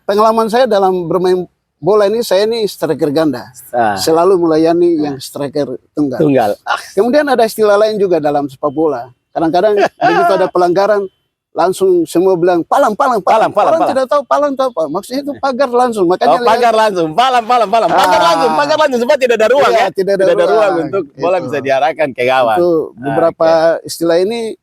Pengalaman saya dalam bermain bola ini, saya ini striker ganda. Selalu melayani yang striker tunggal. Kemudian ada istilah lain juga dalam sepak bola. Kadang-kadang begitu ada pelanggaran, langsung semua bilang palang. Orang tidak tahu palang itu apa. Maksudnya itu pagar langsung. Makanya pagar langsung, palang. Pagar langsung supaya tidak ada ruang ya. Tidak ada ruang untuk bola bisa diarahkan ke gawang. Itu beberapa istilah ini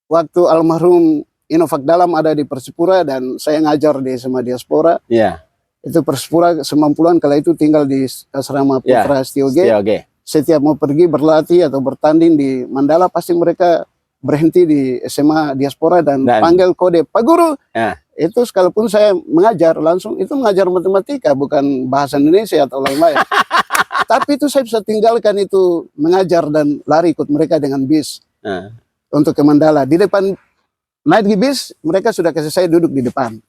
waktu almarhum Inofak Dalam ada di Persipura dan saya ngajar di SMA Diaspora. Iya. Itu Persipura 90-an kala itu tinggal di asrama Putra Setioge. Setiap mau pergi berlatih atau bertanding di Mandala pasti mereka berhenti di SMA Diaspora dan panggil kode Pak Guru. Itu sekalipun saya mengajar langsung, itu mengajar matematika bukan bahasa Indonesia atau lain-lain. Tapi itu saya bisa tinggalkan itu mengajar dan lari ikut mereka dengan bis untuk ke Mandala. Di depan naik di bis mereka sudah kasih saya duduk di depan.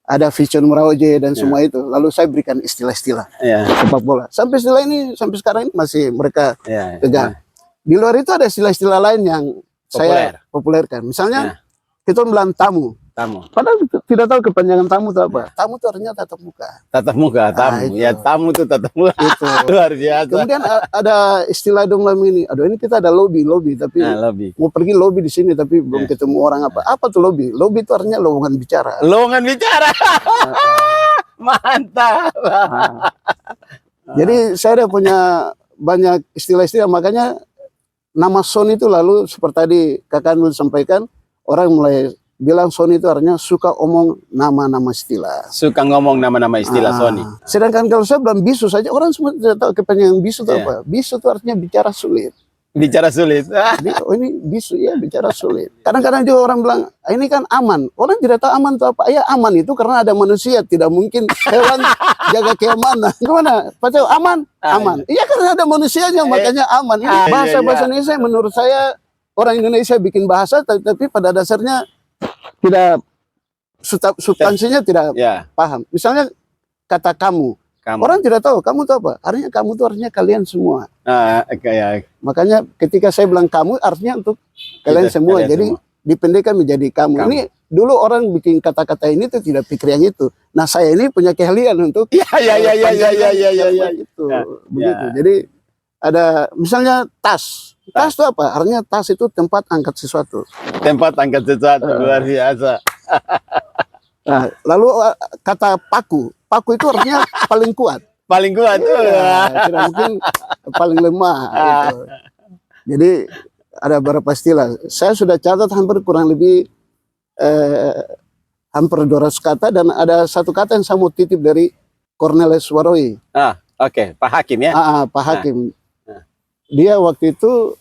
Ada Vision Muraoje dan semua itu. Lalu saya berikan istilah-istilah sepak bola. Sampai istilah ini sampai sekarang ini masih mereka pegang. Di luar itu ada istilah-istilah lain yang saya populerkan. Misalnya kita bilang tamu. Padahal tidak tahu kepanjangan tamu itu apa. Tamu itu artinya tatap muka. Tatap muka, tamu. Ya tamu itu tatap muka. Itu. Luar biasa. Kemudian ada istilah dong ini. Aduh ini kita ada lobby tapi mau pergi lobby di sini tapi belum ketemu orang apa. Apa tuh lobby? Lobby itu artinya lowongan bicara. Lowongan bicara. Mantap. Jadi saya ada punya banyak istilah-istilah, makanya nama Son itu lalu seperti tadi Kakak Anwil sampaikan, orang mulai bilang Sony itu artinya suka omong nama-nama istilah. Suka ngomong nama-nama istilah Sony. Sedangkan kalau saya bilang bisu saja, orang semua tidak tahu kepanjangan bisu itu apa. Bisu itu artinya bicara sulit. Bicara sulit. Jadi, ini bisu ya, bicara sulit. Kadang-kadang juga orang bilang, ini kan aman. Orang tidak tahu aman itu apa. Ya aman itu karena ada manusia. Tidak mungkin hewan jaga keamanan. Gimana? Padahal aman? Aman. Iya karena ada manusianya, makanya aman. Ini bahasa-bahasa Indonesia menurut saya, orang Indonesia bikin bahasa, tapi pada dasarnya tidak substansinya tidak paham. Misalnya kata kamu. Orang tidak tahu kamu itu apa. Artinya kamu itu artinya kalian semua. Makanya ketika saya bilang kamu artinya untuk kalian semua. Jadi dipendekkan menjadi kamu. Ini dulu orang bikin kata-kata ini tuh tidak pikir yang itu. Nah saya ini punya keahlian untuk itu. Begitu. Jadi ada misalnya tas. Tas itu apa? Artinya tas itu tempat angkat sesuatu. Tempat angkat sesuatu, luar biasa. Nah, lalu kata paku. Paku itu artinya paling kuat. Paling kuat. Tidak mungkin paling lemah. Gitu. Jadi ada beberapa istilah. Saya sudah catat hampir kurang lebih hampir 200 kata dan ada satu kata yang saya mau titip dari Cornelis Waroi. Oke. Pak Hakim ya? Pak Hakim. Dia waktu itu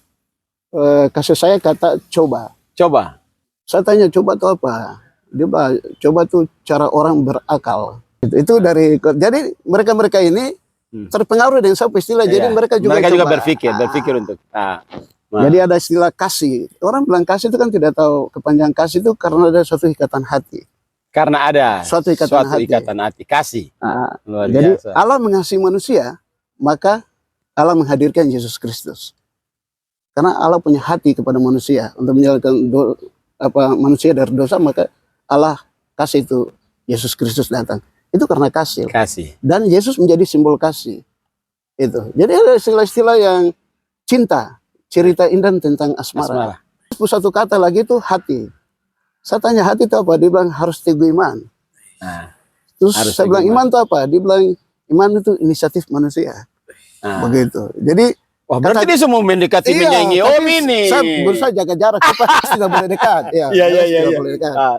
kasih saya kata coba. Coba. Saya tanya coba itu apa? Dia bilang coba tuh cara orang berakal. Itu dari jadi mereka ini terpengaruh dengan satu istilah. Jadi mereka juga berpikir untuk. Jadi ada istilah kasih. Orang bilang kasih itu kan tidak tahu kepanjangan kasih itu karena ada suatu ikatan hati. Karena ada suatu ikatan hati. Kasih. Luar jadi biasa. Allah mengasihi manusia, maka Allah menghadirkan Yesus Kristus. Karena Allah punya hati kepada manusia untuk menyelamatkan manusia dari dosa, maka Allah kasih itu Yesus Kristus datang. Itu karena kasih. Dan Yesus menjadi simbol kasih. Itu. Jadi ada istilah-istilah yang cinta, cerita indah tentang asmara. Satu kata lagi itu hati. Saya tanya hati itu apa? Dia bilang harus teguh iman. Terus saya bilang iman itu apa? Dia bilang iman itu inisiatif manusia. Begitu. Jadi berarti dia semua mendekati menyaingi Om ini. Saya berusaha jaga jarak supaya tidak boleh dekat. Iya.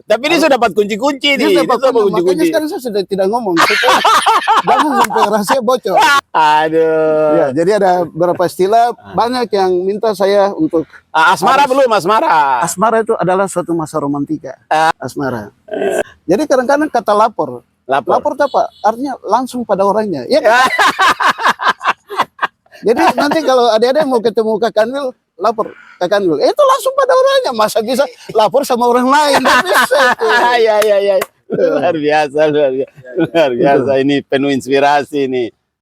Tapi dia sudah dapat kunci-kunci nih. Makanya sekarang saya sudah tidak ngomong. Jangan sampai rahasia bocor. Aduh. Ya, jadi ada beberapa istilah. Banyak yang minta saya untuk asmara belum asmara. Asmara itu adalah suatu masa romantika. Asmara. Jadi kadang-kadang kata lapor itu apa? Artinya langsung pada orangnya. Ya kan? Jadi nanti kalau adik-adik mau ketemu Kak Anwil, lapor Kak Anwil. Itu langsung pada orangnya. Masa bisa lapor sama orang lain? Iya. Luar biasa. Ini penuh inspirasi ini.